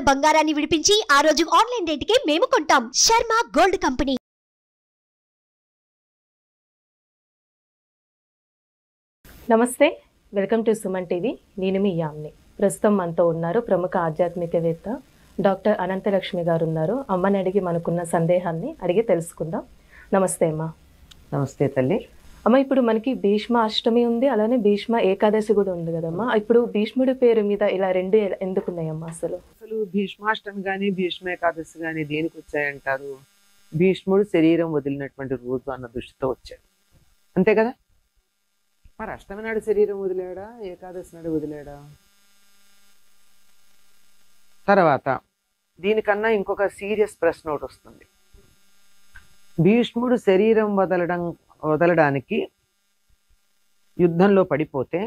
బంగారాన్ని విడిపించి ఆ రోజు ఆన్లైన్ రేటుకే మేము కొంటాం. Sharma gold company. నమస్తే, వెల్కమ్ టు సుమన్ టీవీ. నేను మీ యామ్ని. ప్రస్తుతం మనతో ఉన్నారు ప్రముఖ ఆధ్యాత్మికవేత్త డాక్టర్ అనంతలక్ష్మి గారు ఉన్నారు. అమ్మని అడిగి మనకున్న సందేహాన్ని అడిగి తెలుసుకుందాం. నమస్తే అమ్మ. నమస్తే తల్లి. అమ్మ, ఇప్పుడు మనకి భీష్మ అష్టమి ఉంది, అలానే భీష్మ ఏకాదశి కూడా ఉంది కదమ్మా. ఇప్పుడు భీష్ముడి పేరు మీద ఇలా రెండు ఎందుకున్నాయమ్మా? అసలు భీష్మాష్టమి కానీ భీష్మ ఏకాదశి కానీ దేనికి వచ్చాయంటారు? భీష్ముడు శరీరం వదిలినటువంటి రోజు అన్న దృష్టితో వచ్చాడు, అంతే కదా. మరి అష్టమి నాడు శరీరం వదిలేడా, ఏకాదశి నాడు వదిలేడా? తర్వాత దీనికన్నా ఇంకొక సీరియస్ ప్రశ్న ఒకటి వస్తుంది. భీష్ముడు శరీరం వదలడానికి యుద్ధంలో పడిపోతే,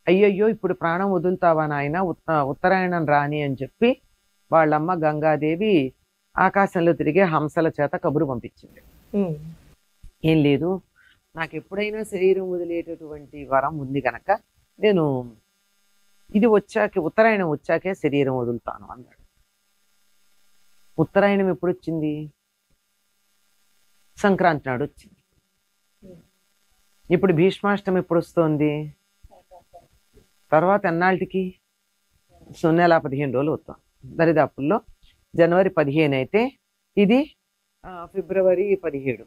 అయ్యయ్యో ఇప్పుడు ప్రాణం వదులుతావా నాయన, ఉత్తరాయణం రాని అని చెప్పి వాళ్ళమ్మ గంగాదేవి ఆకాశంలో తిరిగే హంసల చేత కబురు పంపించింది. ఏం లేదు, నాకు ఎప్పుడైనా శరీరం వదిలేటటువంటి వరం ఉంది కనుక నేను ఇది వచ్చాకే, ఉత్తరాయణం వచ్చాకే శరీరం వదులుతాను అన్నాడు. ఉత్తరాయణం ఎప్పుడు వచ్చింది? సంక్రాంతి నాడు వచ్చింది. ఇప్పుడు భీష్మాష్టమి ఎప్పుడు వస్తుంది? తర్వాత ఎన్నాళ్ళకి? 15 రోజులు అవుతాం. దరిదాపుల్లో జనవరి 15 అయితే ఇది ఫిబ్రవరి 17,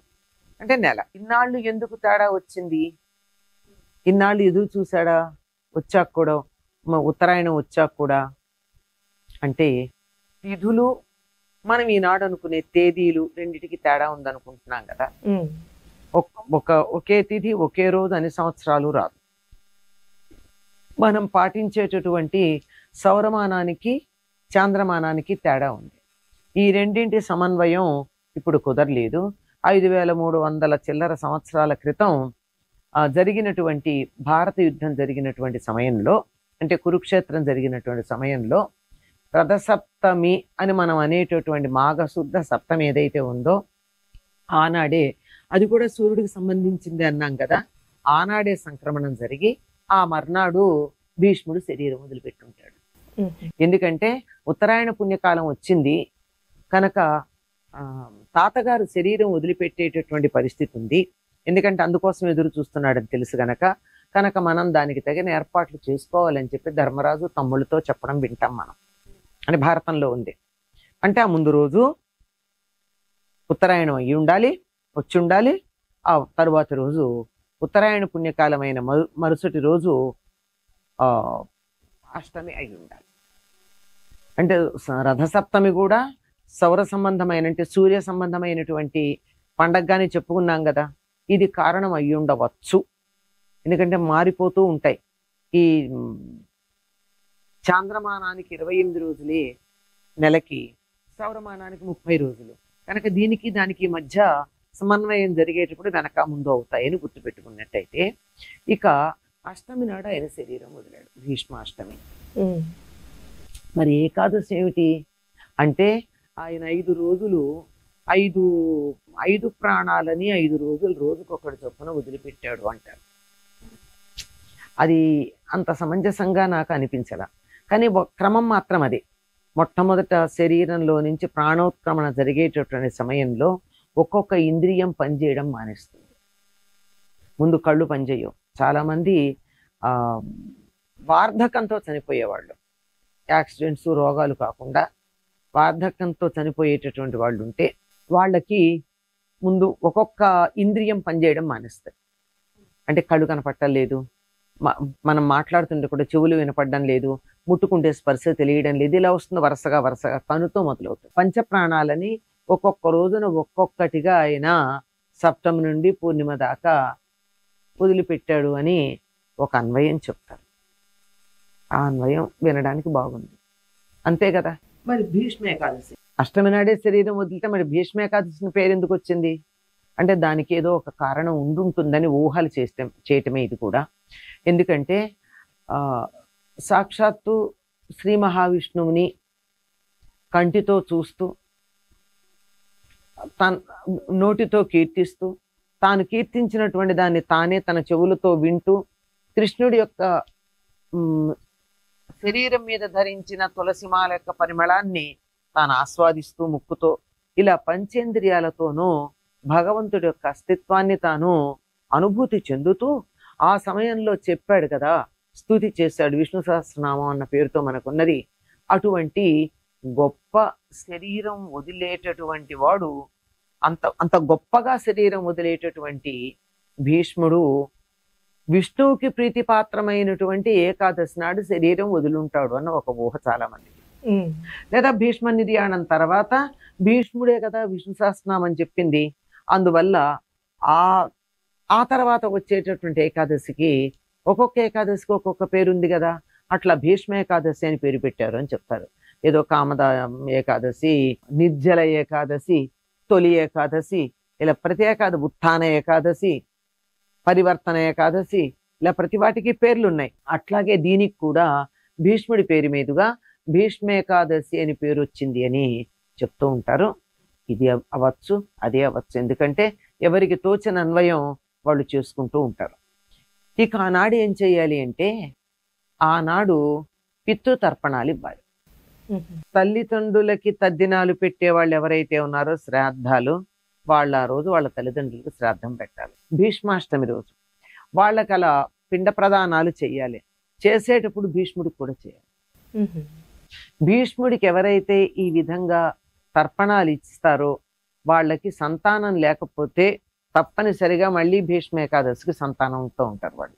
అంటే నెల. ఇన్నాళ్ళు ఎందుకు తేడా వచ్చింది? ఇన్నాళ్ళు ఎదురు చూసాడా వచ్చాక కూడా, ఉత్తరాయణం వచ్చాక కూడా? అంటే తిథులు మనం ఈనాడు అనుకునే తేదీలు రెండిటికి తేడా ఉందనుకుంటున్నాం కదా. ఒకే తిథి ఒకే రోజు అన్ని సంవత్సరాలు రాదు. మనం పాటించేటటువంటి సౌరమానానికి చాంద్రమానానికి తేడా ఉంది. ఈ రెండింటి సమన్వయం ఇప్పుడు కుదరలేదు. 5300 చిల్లర సంవత్సరాల క్రితం జరిగినటువంటి భారత యుద్ధం జరిగినటువంటి సమయంలో, అంటే కురుక్షేత్రం జరిగినటువంటి సమయంలో రథసప్తమి అని మనం అనేటటువంటి మాఘశుద్ధ సప్తమి ఏదైతే ఉందో ఆనాడే, అది కూడా సూర్యుడికి సంబంధించింది అన్నాం కదా, ఆనాడే సంక్రమణం జరిగి ఆ మర్నాడు భీష్ముడు శరీరం వదిలిపెట్టుంటాడు. ఎందుకంటే ఉత్తరాయణ పుణ్యకాలం వచ్చింది కనుక తాతగారు శరీరం వదిలిపెట్టేటటువంటి పరిస్థితి ఉంది. ఎందుకంటే అందుకోసం ఎదురు చూస్తున్నాడని తెలుసు కనుక మనం దానికి తగిన ఏర్పాట్లు చేసుకోవాలని చెప్పి ధర్మరాజు తమ్ముళ్ళతో చెప్పడం వింటాం మనం. అని భారతంలో ఉంది. అంటే ఆ ముందు రోజు ఉత్తరాయణం అయ్యి ఉండాలి, వచ్చి ఉండాలి. ఆ తరువాతి రోజు ఉత్తరాయణ పుణ్యకాలమైన మరుసటి రోజు అష్టమి అయి ఉండాలి. అంటే రథసప్తమి కూడా సౌర సంబంధమైన, అంటే సూర్య సంబంధమైనటువంటి పండగగానే చెప్పుకున్నాం కదా. ఇది కారణం అయ్యి ఉండవచ్చు. ఎందుకంటే మారిపోతూ ఉంటాయి. ఈ చాంద్రమానానికి 28 రోజులే నెలకి, సౌరమానానికి 30 రోజులు కనుక దీనికి దానికి మధ్య సమన్వయం జరిగేటప్పుడు వెనక ముందు అవుతాయని గుర్తుపెట్టుకున్నట్టయితే, ఇక అష్టమి నాడు ఆయన శరీరం వదిలాడు, భీష్మాష్టమి. మరి ఏకాదశి ఏమిటి అంటే, ఆయన 5 రోజులు 5 ప్రాణాలని 5 రోజులు రోజుకొకటి చొప్పున వదిలిపెట్టాడు అంటారు. అది అంత సమంజసంగా నాకు అనిపించలా. కానీ క్రమం మాత్రం అదే. మొట్టమొదట శరీరంలో నుంచి ప్రాణోత్క్రమణ జరిగేటటువంటి సమయంలో ఒక్కొక్క ఇంద్రియం పనిచేయడం మానేస్తుంది. ముందు కళ్ళు పనిచేయవు. చాలామంది వార్ధకంతో చనిపోయేవాళ్ళు, యాక్సిడెంట్స్ రోగాలు కాకుండా వార్ధకంతో చనిపోయేటటువంటి వాళ్ళు ఉంటే వాళ్ళకి ముందు ఒక్కొక్క ఇంద్రియం పనిచేయడం మానేస్తుంది. అంటే కళ్ళు కనపడటం లేదు, మనం మాట్లాడుతుంటే కూడా చెవులు వినపడడం లేదు, ముట్టుకుంటే స్పర్శ తెలియడం లేదు. ఇలా వస్తుంది వరుసగా కనుతో మొదలవుతుంది. పంచప్రాణాలని ఒక్కొక్క రోజున ఒక్కొక్కటిగా ఆయన సప్తమి నుండి పూర్ణిమ దాకా వదిలిపెట్టాడు అని ఒక అన్వయం చెప్తారు. ఆ అన్వయం వినడానికి బాగుంది, అంతే కదా. మరి భీష్మ ఏకాదశి అష్టమి నాడే శరీరం వదిలితే మరి భీష్మ ఏకాదశిని పేరు ఎందుకు వచ్చింది అంటే, దానికి ఏదో ఒక కారణం ఉండుంటుందని ఊహలు చేయటమే ఇది కూడా. ఎందుకంటే సాక్షాత్తు శ్రీ మహావిష్ణువుని కంటితో చూస్తూ, నోటితో కీర్తిస్తూ, తాను కీర్తించినటువంటి దాన్ని తానే తన చెవులతో వింటూ, కృష్ణుడి యొక్క శరీరం మీద ధరించిన తులసిమాల యొక్క పరిమళాన్ని తాను ఆస్వాదిస్తూ ముక్కుతో ఇలా పంచేంద్రియాలతోనూ భగవంతుడి యొక్క అస్తిత్వాన్ని తాను అనుభూతి చెందుతూ ఆ సమయంలో చెప్పాడు కదా, స్తుతి చేశాడు. విష్ణు సహస్రనామం అన్న పేరుతో మనకున్నది. అటువంటి గొప్ప శరీరం వదిలేటటువంటి వాడు, అంత అంత గొప్పగా శరీరం వదిలేటటువంటి భీష్ముడు విష్ణువుకి ప్రీతిపాత్రమైనటువంటి ఏకాదశి నాడు శరీరం వదులుంటాడు అన్న ఒక ఊహ చాలా మంది. లేదా భీష్మ నిర్యాణం తర్వాత భీష్ముడే కదా విష్ణు సహస్రనామం చెప్పింది, అందువల్ల ఆ తర్వాత వచ్చేటటువంటి ఏకాదశికి ఒక్కొక్క ఏకాదశికి ఒక్కొక్క పేరుంది కదా, అట్లా భీష్మ ఏకాదశి అని పేరు పెట్టారు అని చెప్తారు. ఏదో కామద ఏకాదశి, నిర్జల ఏకాదశి, తొలి ఏకాదశి, ఇలా ప్రతి ఉత్థాన ఏకాదశి, పరివర్తన ఏకాదశి, ఇలా ప్రతి వాటికి పేర్లు ఉన్నాయి. అట్లాగే దీనికి కూడా భీష్ముడి పేరు మీదుగా భీష్మ ఏకాదశి అని పేరు వచ్చింది అని చెప్తూ ఉంటారు. ఇది అవ్వచ్చు, అదే అవ్వచ్చు, ఎందుకంటే ఎవరికి తోచిన అన్వయం వాళ్ళు చేసుకుంటూ ఉంటారు. ఇక ఆనాడు ఏం చేయాలి అంటే, ఆనాడు పితృతర్పణాలు ఇవ్వాలి. తల్లిదండ్రులకి తద్దినాలు పెట్టే వాళ్ళు ఎవరైతే ఉన్నారో శ్రాద్ధాలు, వాళ్ళ ఆ రోజు వాళ్ళ తల్లిదండ్రులకు శ్రాద్ధం పెట్టాలి. భీష్మాష్టమి రోజు వాళ్ళకి అలా పిండ ప్రదానాలు చేయాలి. చేసేటప్పుడు భీష్ముడికి కూడా చేయాలి. భీష్ముడికి ఎవరైతే ఈ విధంగా తర్పణాలు ఇస్తారో వాళ్ళకి సంతానం లేకపోతే తప్పనిసరిగా మళ్ళీ భీష్మ ఏకాదశికి సంతానంతో ఉంటారు వాళ్ళు.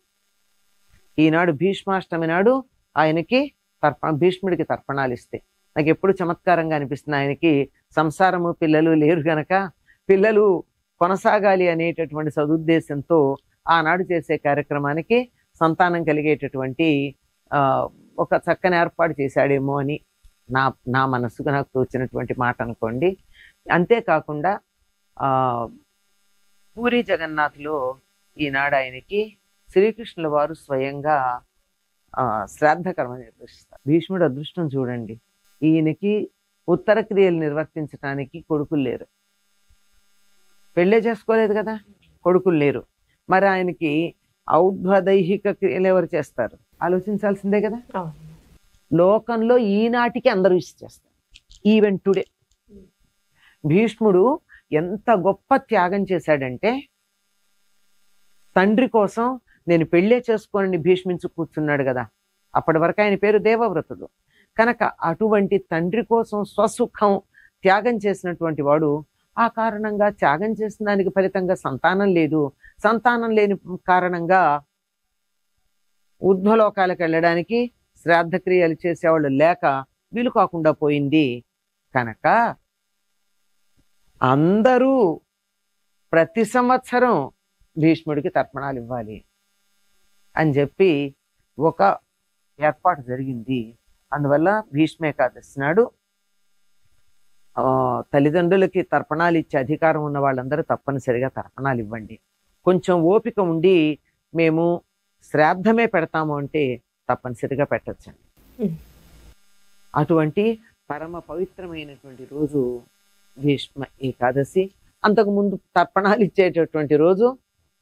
ఈనాడు భీష్మాష్టమి నాడు ఆయనకి భీష్ముడికి తర్పణాలు ఇస్తే నాకు ఎప్పుడు చమత్కారంగా అనిపిస్తుంది. ఆయనకి సంసారము పిల్లలు లేరు గనక పిల్లలు కొనసాగాలి అనేటటువంటి సదుద్దేశంతో ఆనాడు చేసే కార్యక్రమానికి సంతానం కలిగేటటువంటి ఒక చక్కని ఏర్పాటు చేశాడేమో అని నా మనసుకు నాకు తోచినటువంటి మాట అనుకోండి. అంతేకాకుండా పూరి జగన్నాథ్లో ఈనాడు ఆయనకి శ్రీకృష్ణుల వారు స్వయంగా శ్రాద్ధ కర్మ నిర్వహిస్తారు. భీష్ముడు అదృష్టం చూడండి, ఈయనకి ఉత్తర క్రియలు నిర్వర్తించడానికి కొడుకులు లేరు, పెళ్ళే చేసుకోలేదు కదా, కొడుకులు లేరు. మరి ఆయనకి ఔద్వదైహిక క్రియలు ఎవరు చేస్తారు ఆలోచించాల్సిందే కదా. లోకంలో ఈనాటికి అందరూ చేస్తారు. ఈవెన్ టుడే భీష్ముడు ఎంత గొప్ప త్యాగం చేశాడంటే, తండ్రి కోసం నేను పెళ్ళే చేసుకోనని భీష్మించు కూర్చున్నాడు కదా. అప్పటి వరకు ఆయన పేరు దేవవ్రతుడు కనుక అటువంటి తండ్రి కోసం స్వసుఖం త్యాగం చేసినటువంటి వాడు, ఆ కారణంగా త్యాగం చేసిన దానికి ఫలితంగా సంతానం లేదు, సంతానం లేని కారణంగా ఊర్ధ్వలోకాలకు వెళ్ళడానికి శ్రాద్ధక్రియలు చేసేవాళ్ళు లేక వీలు కాకుండా పోయింది. కనుక అందరూ ప్రతి సంవత్సరం భీష్ముడికి తర్పణాలు ఇవ్వాలి అని చెప్పి ఒక ఏర్పాటు జరిగింది. అందువల్ల భీష్మ ఏకాదశి నాడు తల్లిదండ్రులకి తర్పణాలు ఇచ్చే అధికారం ఉన్న వాళ్ళందరూ తప్పనిసరిగా తర్పణాలు ఇవ్వండి. కొంచెం ఓపిక ఉండి మేము శ్రాద్ధమే పెడతాము అంటే తప్పనిసరిగా పెట్టచ్చండి. అటువంటి పరమ పవిత్రమైనటువంటి రోజు భీష్మ ఏకాదశి. అంతకుముందు తర్పణాలు ఇచ్చేటటువంటి రోజు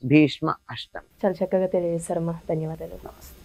భీష్మ అష్టమి. చాలా చక్కగా తెలియజేశారమ్మా, ధన్యవాదాలు. నమస్తే.